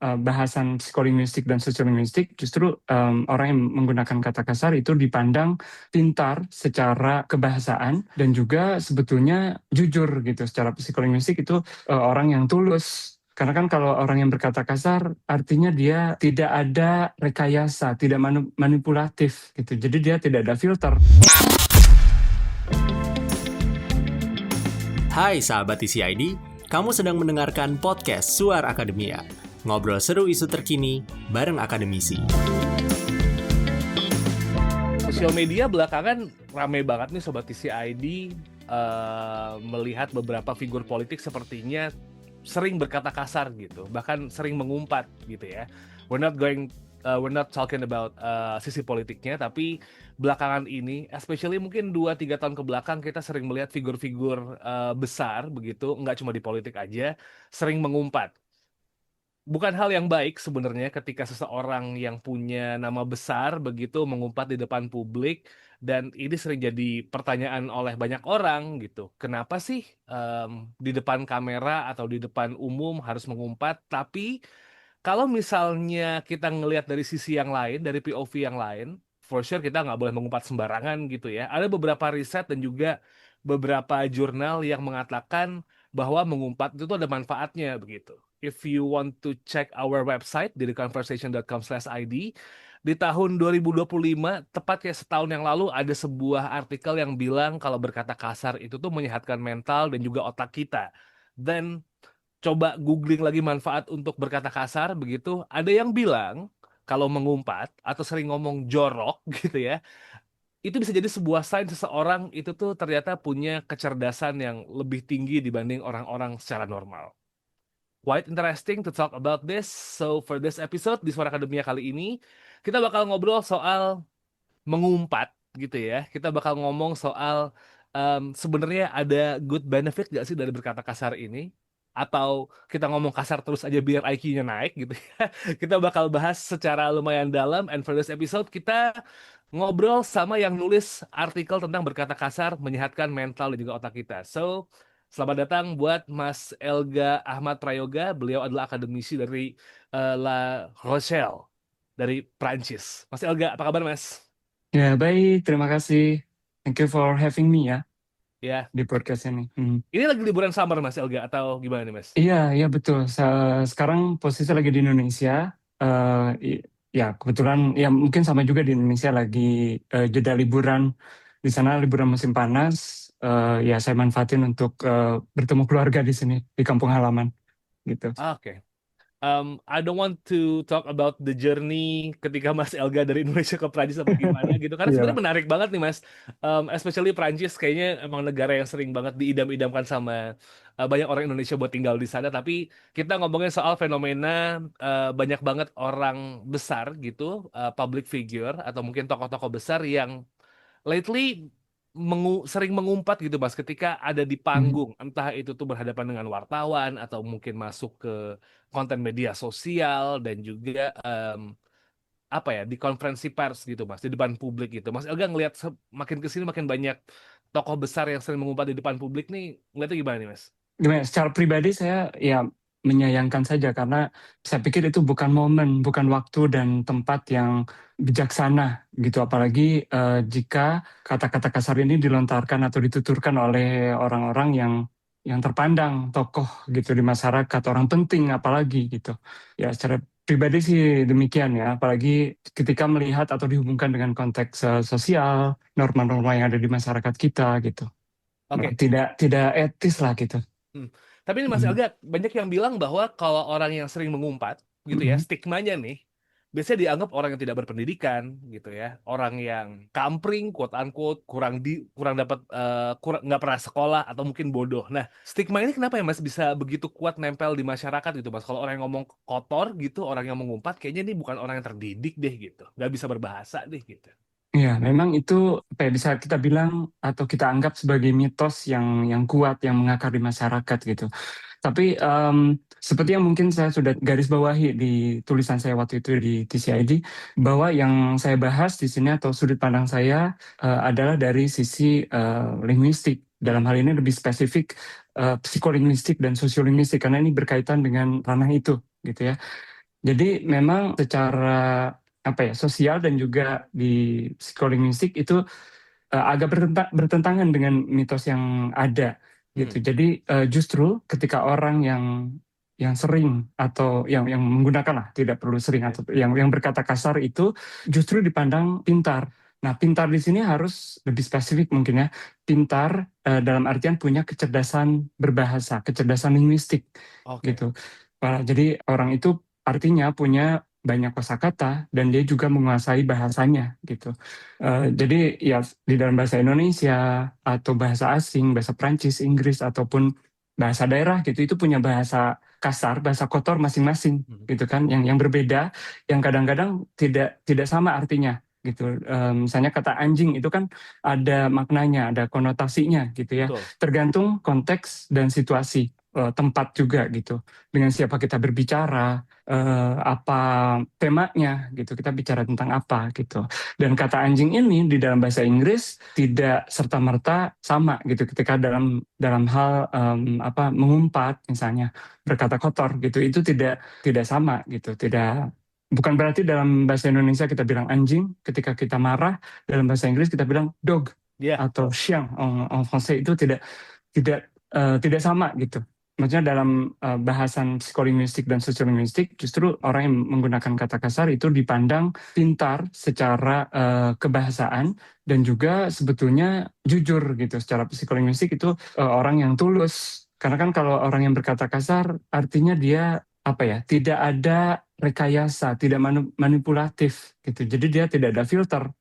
bahasan psikolinguistik dan sosiolinguistik, justru orang yang menggunakan kata kasar itu dipandang pintar secara kebahasaan dan juga sebetulnya jujur gitu. Secara psikolinguistik itu orang yang tulus. Karena kan kalau orang yang berkata kasar, artinya dia tidak ada rekayasa, tidak manipulatif gitu. Jadi dia tidak ada filter. Hai sahabat TCID, kamu sedang mendengarkan podcast Suar Akademia. Ngobrol seru isu terkini bareng akademisi. Sosial media belakangan rame banget nih Sobat TCID, melihat beberapa figur politik sepertinya sering berkata kasar gitu, bahkan sering mengumpat gitu ya. We're not talking about sisi politiknya, tapi belakangan ini, especially mungkin 2-3 tahun ke belakang, kita sering melihat figur-figur besar begitu, nggak cuma di politik aja, sering mengumpat. Bukan hal yang baik sebenarnya ketika seseorang yang punya nama besar begitu mengumpat di depan publik, dan ini sering jadi pertanyaan oleh banyak orang gitu. Kenapa sih di depan kamera atau di depan umum harus mengumpat? Tapi kalau misalnya kita ngelihat dari sisi yang lain, dari POV yang lain, for sure kita nggak boleh mengumpat sembarangan gitu ya. Ada beberapa riset dan juga beberapa jurnal yang mengatakan bahwa mengumpat itu tuh ada manfaatnya begitu. If you want to check our website di theconversation.com/id, di tahun 2025, tepat kayak setahun yang lalu, ada sebuah artikel yang bilang kalau berkata kasar itu tuh menyehatkan mental dan juga otak kita. Dan coba googling lagi manfaat untuk berkata kasar begitu, ada yang bilang kalau mengumpat atau sering ngomong jorok gitu ya, itu bisa jadi sebuah sign seseorang itu tuh ternyata punya kecerdasan yang lebih tinggi dibanding orang-orang secara normal. Quite interesting to talk about this. So for this episode di Suara Akademia kali ini, kita bakal ngobrol soal mengumpat gitu ya. Kita bakal ngomong soal sebenarnya ada good benefit gak sih dari berkata kasar ini? Atau kita ngomong kasar terus aja biar IQ-nya naik gitu ya. Kita bakal bahas secara lumayan dalam, and for this episode kita ngobrol sama yang nulis artikel tentang berkata kasar menyehatkan mental dan juga otak kita. So, selamat datang buat Mas Elga Ahmad Prayoga. Beliau adalah akademisi dari La Rochelle, dari Prancis. Mas Elga, apa kabar Mas? Ya, baik. Terima kasih. Thank you for having me ya Ya, di podcast ini. ini lagi liburan summer Mas Elga atau gimana nih Mas? Iya, iya betul. Sekarang posisi lagi di Indonesia. Ya, kebetulan ya mungkin sama juga di Indonesia lagi jeda liburan. Di sana liburan musim panas. Ya, saya manfaatin untuk bertemu keluarga di sini, di kampung halaman gitu. Oke. I don't want to talk about the journey ketika Mas Elga dari Indonesia ke Prancis apa gimana gitu, karena Iya. sebenarnya menarik banget nih Mas. Especially Prancis kayaknya emang negara yang sering banget diidam-idamkan sama banyak orang Indonesia buat tinggal di sana. Tapi kita ngomongin soal fenomena banyak banget orang besar gitu, public figure atau mungkin tokoh-tokoh besar yang lately sering mengumpat gitu Mas ketika ada di panggung, entah itu tuh berhadapan dengan wartawan atau mungkin masuk ke konten media sosial dan juga apa ya, di konferensi pers gitu Mas, di depan publik gitu. Mas Elga ngelihat makin kesini makin banyak tokoh besar yang sering mengumpat di depan publik nih, ngeliatnya gimana nih Mas? Gimana, secara pribadi saya ya menyayangkan saja karena saya pikir itu bukan momen, bukan waktu dan tempat yang bijaksana gitu. Apalagi jika kata-kata kasar ini dilontarkan atau dituturkan oleh orang-orang yang terpandang tokoh gitu di masyarakat, orang penting apalagi gitu. Ya secara pribadi sih demikian ya, apalagi ketika melihat atau dihubungkan dengan konteks sosial, norma-norma yang ada di masyarakat kita gitu. Oke. Tidak etis lah gitu. Hmm. Tapi ini Mas Mhm. Elga, banyak yang bilang bahwa kalau orang yang sering mengumpat gitu ya, Mhm. stigmanya nih biasanya dianggap orang yang tidak berpendidikan gitu ya, orang yang kampring, quote unquote, kurang dapat kurang nggak pernah sekolah atau mungkin bodoh. Nah, stigma ini kenapa ya Mas bisa begitu kuat nempel di masyarakat gitu Mas? Kalau orang yang ngomong kotor gitu, orang yang mengumpat, kayaknya ini bukan orang yang terdidik deh gitu, nggak bisa berbahasa deh gitu. Ya, memang itu apa ya, bisa kita bilang atau kita anggap sebagai mitos yang kuat yang mengakar di masyarakat gitu. Tapi seperti yang mungkin saya sudah garis bawahi di tulisan saya waktu itu di TCID, bahwa yang saya bahas di sini atau sudut pandang saya adalah dari sisi linguistik. Dalam hal ini lebih spesifik psikolinguistik dan sosiolinguistik karena ini berkaitan dengan ranah itu gitu ya. Jadi memang secara apa ya, sosial dan juga di psikolinguistik itu agak bertentangan dengan mitos yang ada Hmm. gitu. Jadi justru ketika orang yang sering atau yang menggunakan lah, tidak perlu sering Oke. atau yang berkata kasar itu justru dipandang pintar. Nah, pintar di sini harus lebih spesifik mungkin ya. Pintar dalam artian punya kecerdasan berbahasa, kecerdasan linguistik Oke. gitu. Jadi orang itu artinya punya banyak kosakata dan dia juga menguasai bahasanya gitu. Jadi ya di dalam bahasa Indonesia atau bahasa asing, bahasa Prancis, Inggris ataupun bahasa daerah gitu itu punya bahasa kasar, bahasa kotor masing-masing Mhm. gitu kan, yang berbeda, yang kadang-kadang tidak tidak sama artinya gitu. Misalnya kata anjing itu kan ada maknanya, ada konotasinya gitu ya. Betul. Tergantung konteks dan situasi, tempat juga gitu. Dengan siapa kita berbicara, apa temanya gitu, kita bicara tentang apa gitu. Dan kata anjing ini di dalam bahasa Inggris tidak serta-merta sama gitu ketika dalam dalam hal apa mengumpat misalnya berkata kotor gitu itu tidak sama gitu, tidak, bukan berarti dalam bahasa Indonesia kita bilang anjing ketika kita marah, dalam bahasa Inggris kita bilang dog Iya, atau betul. chien en français itu tidak sama gitu. Maksudnya dalam bahasan psikolinguistik dan sosiolinguistik justru orang yang menggunakan kata kasar itu dipandang pintar secara kebahasaan dan juga sebetulnya jujur gitu. Secara psikolinguistik itu orang yang tulus. Karena kan kalau orang yang berkata kasar artinya dia apa ya, tidak ada rekayasa, tidak manipulatif gitu. Jadi dia tidak ada filter.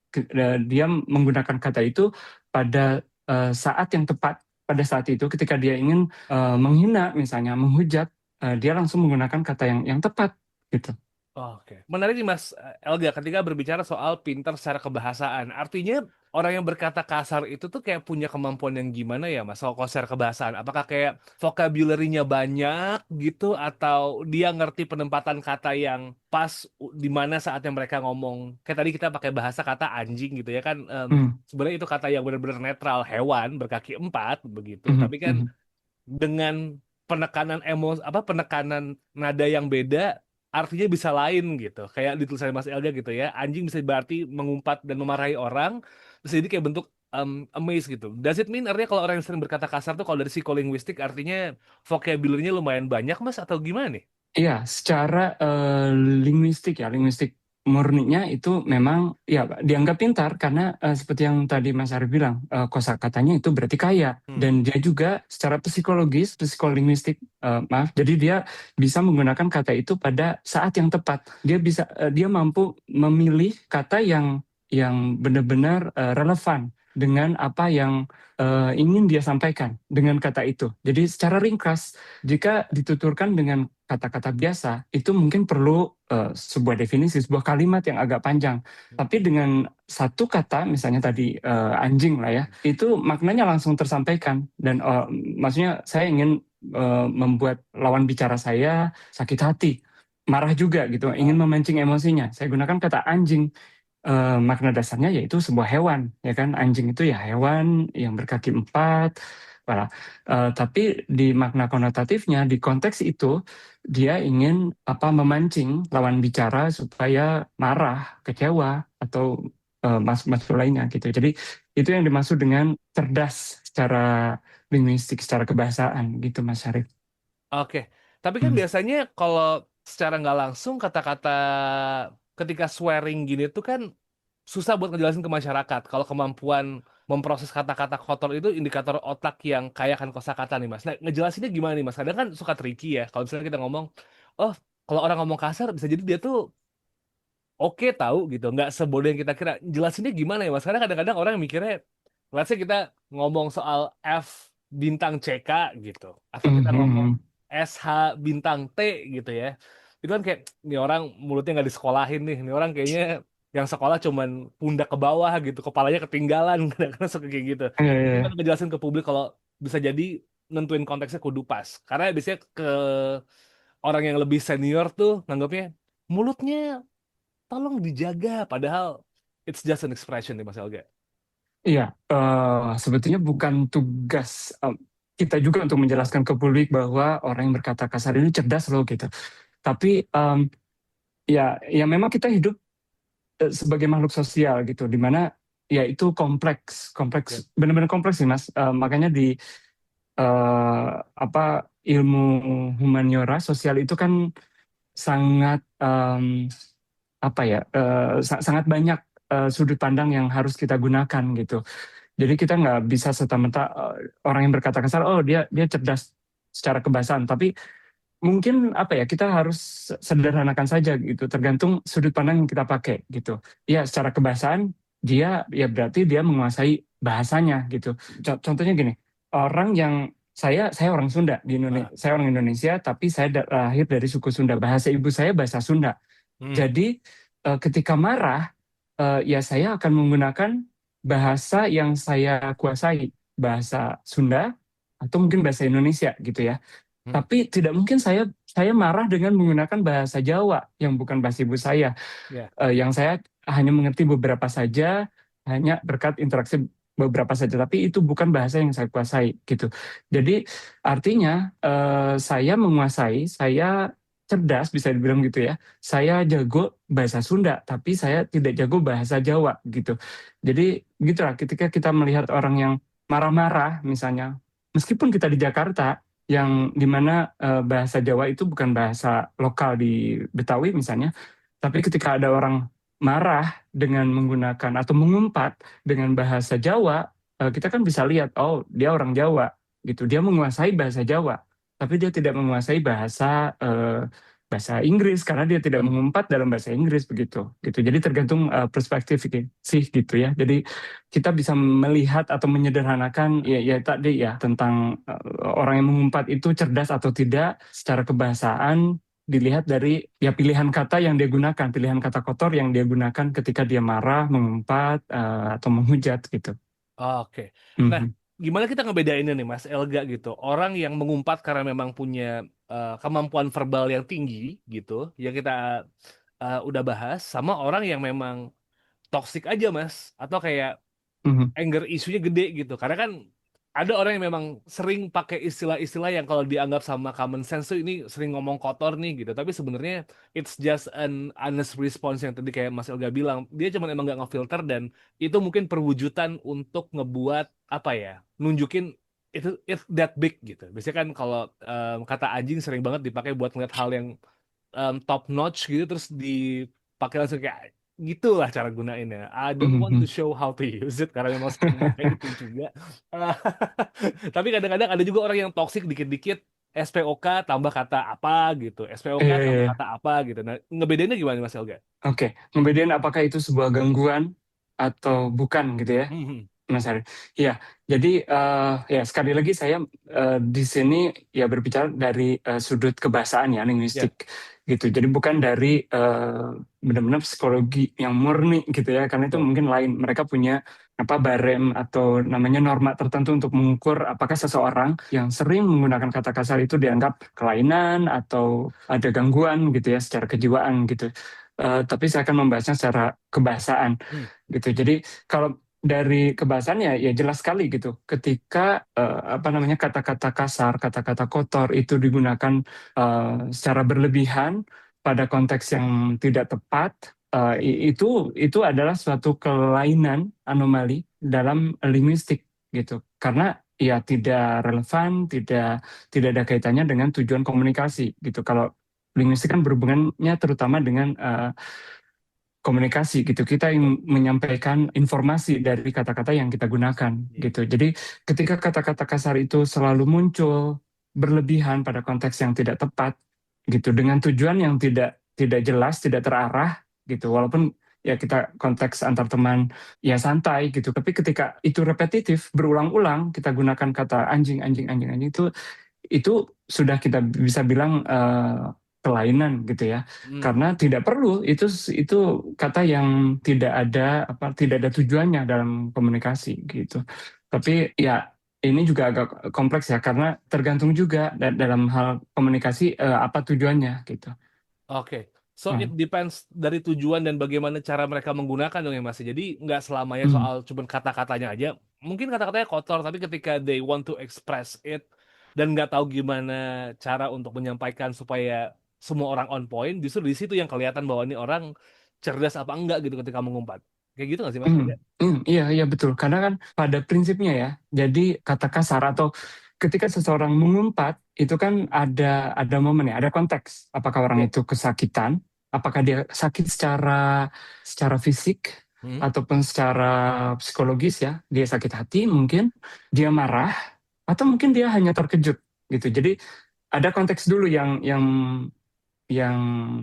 Dia menggunakan kata itu pada saat yang tepat, pada saat itu ketika dia ingin menghina misalnya, menghujat, dia langsung menggunakan kata yang tepat gitu. Oke. Menarik nih Mas Elga ketika berbicara soal pintar secara kebahasaan. Artinya orang yang berkata kasar itu tuh kayak punya kemampuan yang gimana ya Mas soal secara kebahasaan? Apakah kayak vocabulary-nya banyak gitu atau dia ngerti penempatan kata yang pas di mana saatnya mereka ngomong? Kayak tadi kita pakai bahasa kata anjing gitu ya kan Hmm, sebenarnya itu kata yang benar-benar netral, hewan berkaki empat begitu. mhm, Tapi kan mhm. dengan penekanan penekanan nada yang beda artinya bisa lain gitu kayak di tulisan Mas Elga gitu ya anjing bisa berarti mengumpat dan memarahi orang bisa jadi kayak bentuk amaze gitu. Does it mean artinya kalau orang yang sering berkata kasar tuh kalau dari psikolinguistik artinya vocabulary-nya lumayan banyak Mas atau gimana nih? Iya, secara linguistik ya, linguistik murninya itu memang ya dianggap pintar karena seperti yang tadi Mas Arif bilang, kosakatanya itu berarti kaya Hmm. dan dia juga secara psikologis, psikolinguistik, maaf, jadi dia bisa menggunakan kata itu pada saat yang tepat. Dia mampu memilih kata yang benar-benar relevan dengan apa yang ingin dia sampaikan dengan kata itu. Jadi secara ringkas, jika dituturkan dengan kata-kata biasa, itu mungkin perlu sebuah definisi, sebuah kalimat yang agak panjang. Tapi dengan satu kata, misalnya tadi anjing lah ya, itu maknanya langsung tersampaikan. Dan maksudnya saya ingin membuat lawan bicara saya sakit hati, marah juga gitu, ingin Ah, memancing emosinya. Saya gunakan kata anjing. Makna dasarnya yaitu sebuah hewan, ya kan? Anjing itu ya hewan yang berkaki empat. Voilà. Tapi di makna konotatifnya, di konteks itu, dia ingin apa memancing lawan bicara supaya marah, kecewa, atau maksud lainnya gitu. Jadi itu yang dimaksud dengan cerdas secara linguistik, secara kebahasaan gitu, Mas Syarif. oke. Tapi kan Hmm. biasanya kalau secara nggak langsung kata-kata ketika swearing gini tuh kan susah buat ngejelasin ke masyarakat. Kalau kemampuan memproses kata-kata kotor itu indikator otak yang kaya akan kosakata nih Mas. Nah, ngejelasinnya gimana nih Mas? Kadang kan suka tricky ya. Kalau misalnya kita ngomong, oh kalau orang ngomong kasar bisa jadi dia tuh oke tahu gitu. Nggak sebodoh yang kita kira. Jelasinnya gimana ya Mas? Karena kadang-kadang orang mikirnya, let's say kita ngomong soal F bintang CK gitu. Atau kita ngomong Mhm. SH bintang T gitu ya. Itu kan kayak, nih orang mulutnya nggak disekolahin nih. Nih orang kayaknya yang sekolah cuman pundak ke bawah gitu, kepalanya ketinggalan, kadang-kadang suka kayak gitu. Iya, iya, iya. Gimana ngejelasin ke publik kalau bisa jadi nentuin konteksnya kudu pas. Karena biasanya ke orang yang lebih senior tuh nganggapnya mulutnya tolong dijaga, padahal it's just an expression nih Mas Elga. Iya, sebetulnya bukan tugas kita juga untuk Ah, menjelaskan ke publik bahwa orang yang berkata kasar ini cerdas loh gitu. Tapi ya memang kita hidup sebagai makhluk sosial gitu, di mana ya itu kompleks, Ya. benar-benar kompleks sih Mas. Makanya di apa ilmu humaniora sosial itu kan sangat apa ya sangat banyak sudut pandang yang harus kita gunakan gitu. Jadi kita nggak bisa serta-merta orang yang berkata kasar, oh dia cerdas secara kebasan, tapi mungkin apa ya kita harus sederhanakan saja gitu, tergantung sudut pandang yang kita pakai gitu. Ya secara kebahasaan dia ya berarti dia menguasai bahasanya gitu. Contohnya gini, orang yang saya orang Sunda di Ah. Indonesia, saya orang Indonesia tapi saya lahir dari suku Sunda. Bahasa ibu saya bahasa Sunda. Hmm. Jadi ketika marah ya saya akan menggunakan bahasa yang saya kuasai, bahasa Sunda atau mungkin bahasa Indonesia gitu ya. Hmm. Tapi tidak mungkin saya marah dengan menggunakan bahasa Jawa yang bukan bahasa ibu saya, Ya. yang saya hanya mengerti beberapa saja, hanya berkat interaksi beberapa saja. Tapi itu bukan bahasa yang saya kuasai gitu. Jadi artinya saya menguasai, saya cerdas bisa dibilang gitu ya. Saya jago bahasa Sunda, tapi saya tidak jago bahasa Jawa gitu. Jadi gitulah ketika kita melihat orang yang marah-marah misalnya, meskipun kita di Jakarta yang dimana bahasa Jawa itu bukan bahasa lokal di Betawi misalnya, tapi ketika ada orang marah dengan menggunakan atau mengumpat dengan bahasa Jawa, kita kan bisa lihat, oh dia orang Jawa gitu, dia menguasai bahasa Jawa, tapi dia tidak menguasai bahasa Inggris karena dia tidak Hmm. mengumpat dalam bahasa Inggris begitu gitu. Jadi tergantung perspektif sih gitu ya. Jadi kita bisa melihat atau menyederhanakan ya tadi ya tentang orang yang mengumpat itu cerdas atau tidak secara kebahasaan dilihat dari ya pilihan kata yang dia gunakan, pilihan kata kotor yang dia gunakan ketika dia marah, mengumpat atau menghujat gitu. Oke. Nah, Mhm. gimana kita ngebedainnya nih Mas Elga gitu? Orang yang mengumpat karena memang punya kemampuan verbal yang tinggi gitu, yang kita udah bahas, sama orang yang memang toxic aja Mas, atau kayak Mhm. anger isunya gede gitu. Karena kan ada orang yang memang sering pakai istilah-istilah yang kalau dianggap sama common sense tuh ini sering ngomong kotor nih gitu. Tapi sebenarnya it's just an honest response yang tadi kayak Mas Elga bilang. Dia cuma emang nggak ngefilter dan itu mungkin perwujudan untuk ngebuat apa ya, nunjukin itu it's that big gitu. Biasanya kan kalau kata anjing sering banget dipakai buat ngeliat hal yang top notch gitu terus dipakai langsung kayak gitulah cara gunainnya. I don't want to Mhm. show how to use it karena memang sering pakai itu juga. Eh, Tapi kadang-kadang ada juga orang yang toxic dikit-dikit SPOK tambah kata apa gitu, SPOK Iya, iya, tambah iya. kata apa gitu. Nah, ngebedainnya gimana Mas Elga? Oke, ngebedain apakah itu sebuah gangguan atau bukan gitu ya. Hmm. Mas Ari. Iya, jadi ya sekali lagi saya di sini ya berbicara dari sudut kebahasaan ya, Ya. linguistik gitu. Jadi bukan dari benar-benar psikologi yang murni gitu ya, karena itu Betul. mungkin lain. Mereka punya apa barem atau namanya norma tertentu untuk mengukur apakah seseorang yang sering menggunakan kata kasar itu dianggap kelainan atau ada gangguan gitu ya secara kejiwaan gitu. Tapi saya akan membahasnya secara kebahasaan Hmm. gitu. Jadi kalau dari kebahasannya ya jelas sekali gitu ketika apa namanya kata-kata kasar, kata-kata kotor itu digunakan secara berlebihan pada konteks yang tidak tepat, itu adalah suatu kelainan anomali dalam linguistik gitu karena ya tidak relevan, tidak ada kaitannya dengan tujuan komunikasi gitu. Kalau linguistik kan berhubungannya terutama dengan komunikasi gitu. Kita yang menyampaikan informasi dari kata-kata yang kita gunakan Iya. gitu. Jadi ketika kata-kata kasar itu selalu muncul berlebihan pada konteks yang tidak tepat gitu dengan tujuan yang tidak jelas, tidak terarah gitu. Walaupun ya kita konteks antar teman ya santai gitu. Tapi ketika itu repetitif berulang-ulang kita gunakan kata anjing anjing anjing anjing itu sudah kita bisa bilang kelainan gitu ya Hmm. karena tidak perlu itu kata yang tidak ada tujuannya dalam komunikasi gitu tapi ya ini juga agak kompleks ya karena tergantung juga dalam hal komunikasi apa tujuannya gitu. Oke. So it Hmm. depends dari tujuan dan bagaimana cara mereka menggunakan dong ya Mas. Jadi nggak selamanya Hmm. soal cuman kata-katanya aja. Mungkin kata-katanya kotor, tapi ketika they want to express it dan nggak tahu gimana cara untuk menyampaikan supaya semua orang on point, justru di situ yang kelihatan bahwa ini orang cerdas apa enggak gitu ketika mengumpat. Kayak gitu nggak sih Mas? Elga? Iya, iya betul. Karena kan pada prinsipnya ya, jadi kata kasar atau ketika seseorang mengumpat itu kan ada momen ya, ada konteks. Apakah orang Iya. itu kesakitan, apakah dia sakit secara fisik Hmm. ataupun secara psikologis ya, dia sakit hati mungkin, dia marah atau mungkin dia hanya terkejut gitu. Jadi ada konteks dulu yang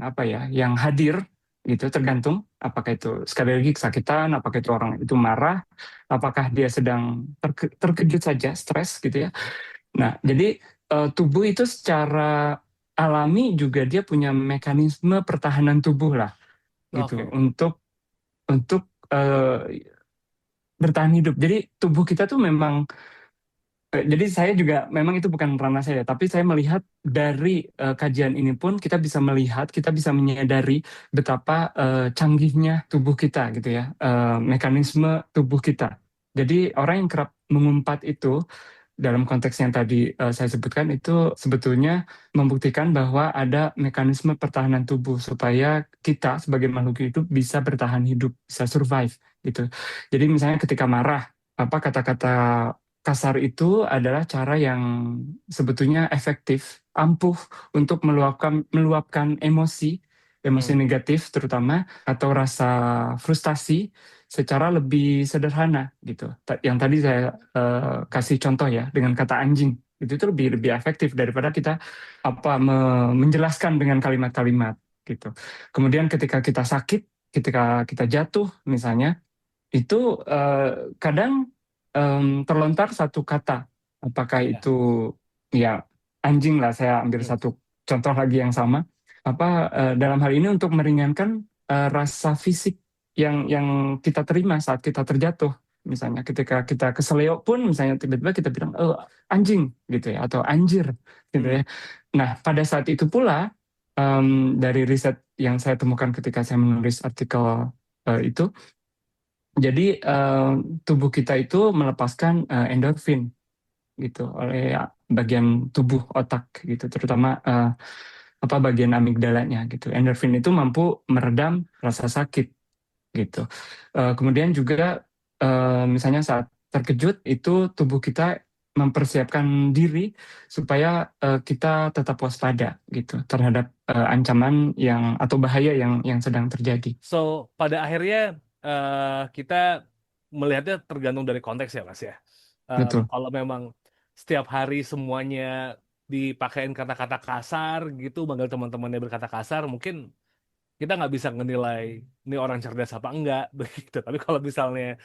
apa ya, yang hadir gitu, tergantung apakah itu sekali lagi kesakitan, apakah itu orang itu marah, apakah dia sedang terkejut saja, stres gitu ya. Nah, jadi tubuh itu secara alami juga dia punya mekanisme pertahanan tubuh lah gitu Oke. untuk bertahan hidup. Jadi tubuh kita tuh memang jadi saya juga memang itu bukan ranah saya, tapi saya melihat dari kajian ini pun kita bisa melihat, kita bisa menyadari betapa canggihnya tubuh kita gitu ya, mekanisme tubuh kita. Jadi orang yang kerap mengumpat itu dalam konteks yang tadi saya sebutkan itu sebetulnya membuktikan bahwa ada mekanisme pertahanan tubuh supaya kita sebagai makhluk hidup bisa bertahan hidup, bisa survive gitu. Jadi misalnya ketika marah, apa kata-kata kasar itu adalah cara yang sebetulnya efektif, ampuh untuk meluapkan emosi Hmm. negatif terutama atau rasa frustasi secara lebih sederhana gitu. Yang tadi saya kasih contoh ya dengan kata anjing itu lebih efektif daripada kita menjelaskan dengan kalimat-kalimat gitu. Kemudian ketika kita sakit, ketika kita jatuh misalnya itu kadang terlontar satu kata, apakah Ya. itu ya anjing lah, saya ambil Hmm. satu contoh lagi yang sama, dalam hal ini untuk meringankan rasa fisik yang kita terima saat kita terjatuh, misalnya ketika kita keseleo pun misalnya tiba-tiba kita bilang oh anjing gitu ya atau anjir gitu Hmm. ya. Nah pada saat itu pula dari riset yang saya temukan ketika saya menulis artikel itu jadi tubuh kita itu melepaskan endorfin gitu oleh bagian tubuh otak gitu, terutama bagian amigdalanya gitu. Endorfin itu mampu meredam rasa sakit gitu. Kemudian juga misalnya saat terkejut itu tubuh kita mempersiapkan diri supaya kita tetap waspada gitu terhadap ancaman yang atau bahaya yang sedang terjadi. So, pada akhirnya kita melihatnya tergantung dari konteks ya, Mas ya. Betul, Kalau memang setiap hari semuanya dipakein kata-kata kasar gitu, manggil teman-temannya berkata kasar, mungkin kita nggak bisa menilai ini orang cerdas apa enggak begitu. Tapi kalau misalnya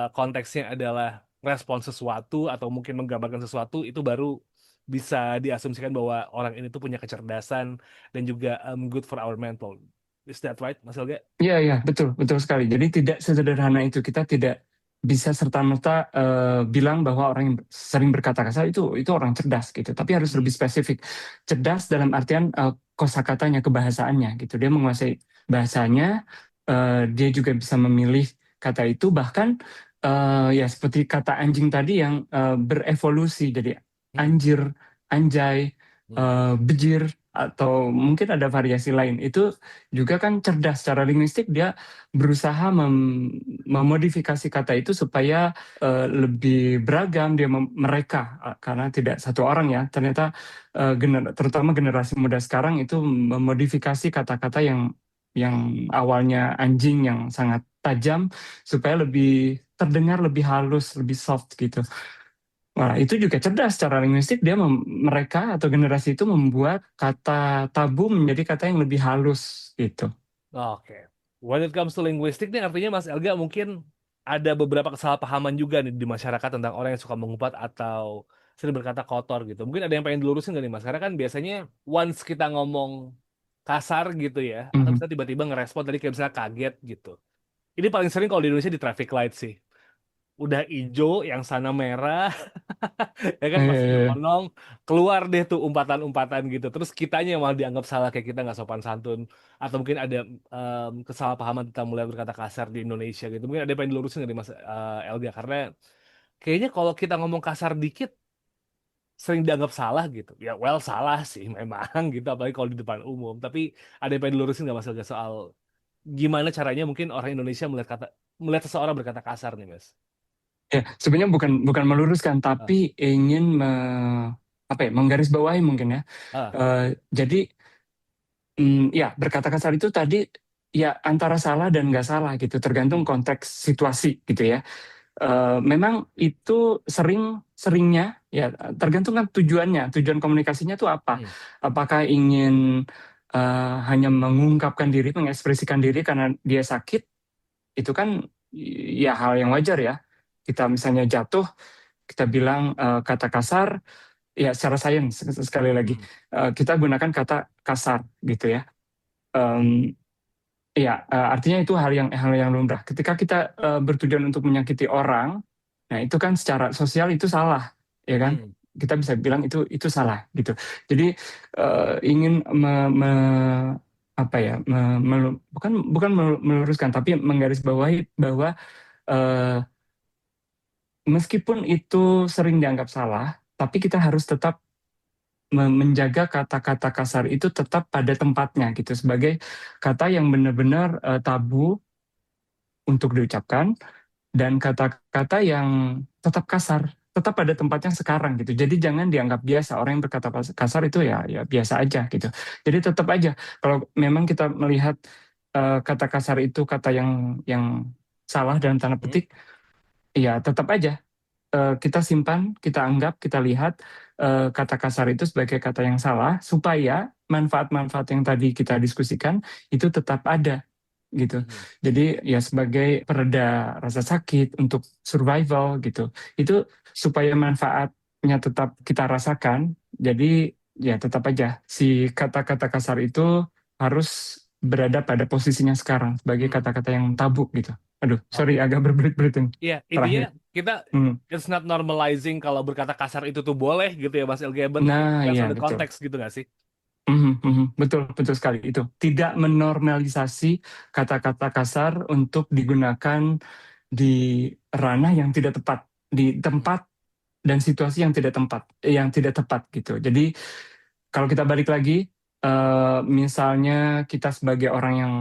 konteksnya adalah respon sesuatu atau mungkin menggambarkan sesuatu, itu baru bisa diasumsikan bahwa orang ini tuh punya kecerdasan dan juga good for our mental. Is that right, Mas Helga? iya, iya, betul, betul sekali. Jadi tidak sesederhana itu. Kita tidak bisa serta-merta bilang bahwa orang yang sering berkata kasar itu orang cerdas gitu. Tapi harus Hmm. lebih spesifik. Cerdas dalam artian kosakatanya, kebahasaannya gitu. Dia menguasai bahasanya, dia juga bisa memilih kata itu. Bahkan ya seperti kata anjing tadi yang berevolusi jadi Hmm. anjir, anjay, Hmm. bejir, atau mungkin ada variasi lain. Itu juga kan cerdas secara linguistik, dia berusaha memodifikasi kata itu supaya lebih beragam dia mereka karena tidak satu orang ya ternyata terutama generasi muda sekarang itu memodifikasi kata-kata yang awalnya anjing yang sangat tajam supaya lebih terdengar lebih halus lebih soft gitu. Wah, itu juga cerdas secara linguistik. Mereka atau generasi itu membuat kata tabu menjadi kata yang lebih halus gitu. Oke. When it comes to linguistik nih artinya Mas Elga mungkin ada beberapa kesalahpahaman juga nih di masyarakat tentang orang yang suka mengumpat atau sering berkata kotor gitu. Mungkin ada yang pengen dilurusin nggak nih Mas? Karena kan biasanya once kita ngomong kasar gitu ya, atau Mhm. bisa tiba-tiba ngerespon tadi kayak misalnya kaget gitu. Ini paling sering kalau di Indonesia di traffic light sih. Udah ijo, yang sana merah, ya kan masih Eh, nyelonong, keluar deh tuh umpatan-umpatan gitu. Terus kitanya yang malah dianggap salah kayak kita nggak sopan santun. Atau mungkin ada kesalahpahaman tentang mulai berkata kasar di Indonesia gitu. Mungkin ada yang pengen dilurusin dari Mas Elga. Karena kayaknya kalau kita ngomong kasar dikit, sering dianggap salah gitu. Ya well salah sih memang gitu, apalagi kalau di depan umum. Tapi ada yang pengen dilurusin nggak Mas Yoga soal gimana caranya mungkin orang Indonesia melihat seseorang berkata kasar nih Mas? Ya, sebenarnya bukan bukan meluruskan, Ah, tapi ingin apa ya, menggarisbawahi mungkin ya. ah, Jadi ya berkata kasar itu tadi ya antara salah dan nggak salah gitu, tergantung hmm, konteks situasi gitu ya. Memang itu seringnya ya tergantung kan tujuannya, tujuan komunikasinya itu apa? hmm, Apakah ingin hanya mengungkapkan diri, mengekspresikan diri karena dia sakit? Itu kan ya hal yang wajar ya. Kita misalnya jatuh, kita bilang kata kasar, ya secara sains sekali lagi hmm, kita gunakan kata kasar gitu ya. Em, Ya, artinya itu hal yang lumrah. Ketika kita bertujuan untuk menyakiti orang, nah itu kan secara sosial itu salah, ya kan? hmm, Kita bisa bilang itu salah gitu. Jadi ingin apa ya, bukan bukan meluruskan, tapi menggarisbawahi bahwa eh, meskipun itu sering dianggap salah, tapi kita harus tetap menjaga kata-kata kasar itu tetap pada tempatnya gitu, sebagai kata yang benar-benar tabu untuk diucapkan, dan kata-kata yang tetap kasar, tetap pada tempatnya sekarang gitu. Jadi jangan dianggap biasa. Orang yang berkata kasar itu ya biasa aja gitu. Jadi tetap aja kalau memang kita melihat kata kasar itu kata yang salah dalam tanda hmm, petik, ya tetap aja kita simpan, kita anggap, kita lihat kata kasar itu sebagai kata yang salah, supaya manfaat-manfaat yang tadi kita diskusikan itu tetap ada gitu. hmm, Jadi ya sebagai pereda rasa sakit, untuk survival gitu. Itu supaya manfaatnya tetap kita rasakan. Jadi ya tetap aja si kata-kata kasar itu harus berada pada posisinya sekarang sebagai hmm. kata-kata yang tabu gitu. Aduh, sorry Oke. agak berbelit-belit ini Iya, intinya terakhir. kita Hmm. it's not normalizing kalau berkata kasar itu tuh boleh gitu ya Mas LG, but Nah, depends iya on the betul. context gitu nggak sih? Betul, betul sekali itu. Tidak menormalisasi kata-kata kasar untuk digunakan di ranah yang tidak tepat, di Hmm, tempat dan situasi yang tidak tepat gitu. Jadi kalau kita balik lagi, misalnya kita sebagai orang yang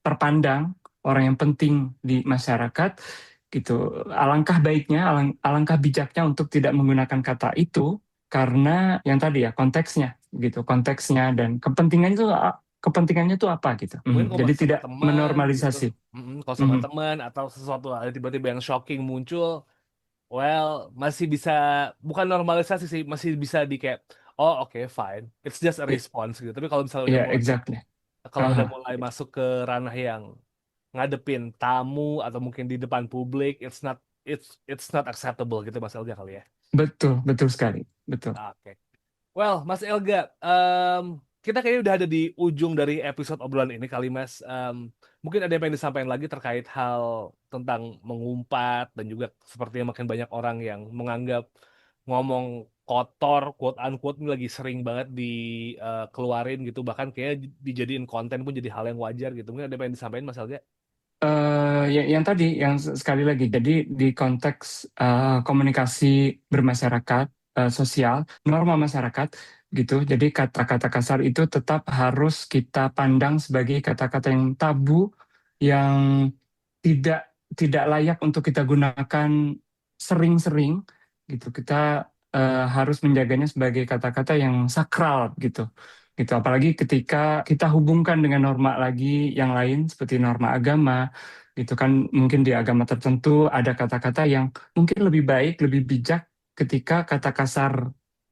terpandang, orang yang penting di masyarakat, gitu. Alangkah baiknya, alangkah bijaknya untuk tidak menggunakan kata itu, karena yang tadi ya konteksnya, gitu, konteksnya dan kepentingannya itu apa gitu. Mungkin kalau Jadi masih sama tidak teman gitu, menormalisasi. kalau sama Mhm. teman atau sesuatu hal tiba-tiba yang shocking muncul, well masih bisa, bukan normalisasi sih, masih bisa di kayak oh oke fine, it's just a I- response gitu. Tapi kalau misalnya udah Iya, mulai, exactly. kalau udah Aha. mulai masuk ke ranah yang ngadepin tamu atau mungkin di depan publik, it's not acceptable gitu Mas Elga kali ya. Betul, betul sekali, betul. Oke. Well, Mas Elga, kita kayaknya udah ada di ujung dari episode obrolan ini kali, Mas. Mungkin ada yang pengen disampaikan lagi terkait hal tentang mengumpat dan juga sepertinya makin banyak orang yang menganggap ngomong kotor, quote unquote, ini lagi sering banget dikeluarin gitu, bahkan kayak dijadiin konten pun jadi hal yang wajar gitu. Mungkin ada yang pengen disampaikan, Mas Elga? Yang tadi, yang sekali lagi, jadi di konteks komunikasi bermasyarakat, sosial, norma masyarakat, gitu. Jadi kata-kata kasar itu tetap harus kita pandang sebagai kata-kata yang tabu, yang tidak tidak layak untuk kita gunakan sering-sering, gitu. Kita harus menjaganya sebagai kata-kata yang sakral, gitu. Apalagi ketika kita hubungkan dengan norma lagi yang lain seperti norma agama, gitu kan. Mungkin di agama tertentu ada kata-kata yang mungkin lebih baik, lebih bijak ketika kata kasar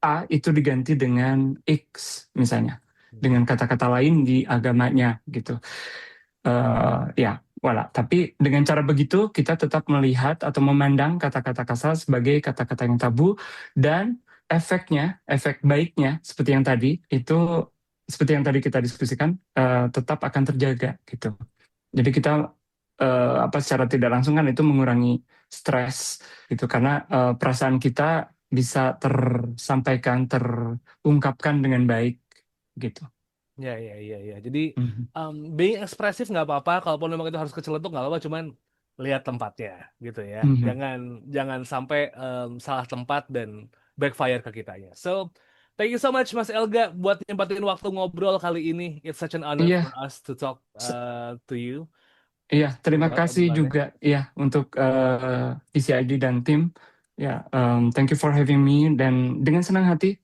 A itu diganti dengan X misalnya, dengan kata-kata lain di agamanya gitu. Ya, voilà. Tapi dengan cara begitu kita tetap melihat atau memandang kata-kata kasar sebagai kata-kata yang tabu, dan efek baiknya seperti yang tadi itu, seperti yang tadi kita diskusikan, tetap akan terjaga gitu. Jadi kita apa, secara tidak langsung kan itu mengurangi stres gitu, karena perasaan kita bisa tersampaikan, terungkapkan dengan baik gitu. Ya, ya, ya, ya. Jadi Mhm. being ekspresif nggak apa-apa, kalaupun memang itu harus keceletuk nggak apa-apa, cuman lihat tempatnya gitu ya. Mhm. Jangan jangan sampai salah tempat dan backfire ke kitanya. So, thank you so much Mas Elga buat nyempatin waktu ngobrol kali ini. It's such an honor Iya, for us to talk to you. iya, terima Banget kasih obrolannya. juga ya untuk TCID dan tim. Ya, thank you for having me, dan dengan senang hati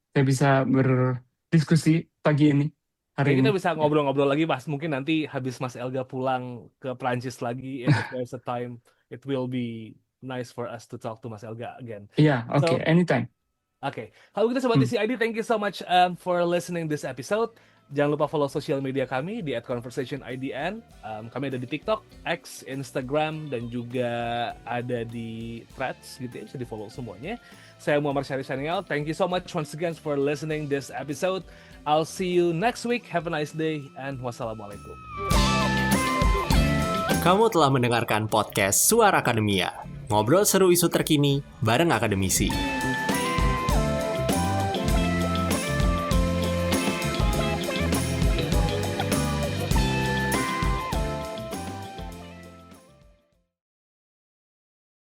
saya bisa berdiskusi pagi ini, hari Kita ini. bisa Ya, ngobrol-ngobrol lagi Mas. Mungkin nanti habis Mas Elga pulang ke Prancis lagi, if there's a time, it will be nice for us to talk to Mas Elga again. iya, oke, So, anytime. Oke, kalau gitu Sobat Hmm. TCID, thank you so much for listening this episode. Jangan lupa follow sosial media kami di @conversationidn. Kami ada di TikTok, X, Instagram, dan juga ada di Threads gitu ya, bisa di follow semuanya. Saya Muhammad Syarif Sanial. Thank you so much once again for listening this episode. I'll see you next week. Have a nice day and wassalamualaikum. Kamu telah mendengarkan podcast Suara Akademia. Ngobrol seru isu terkini bareng akademisi.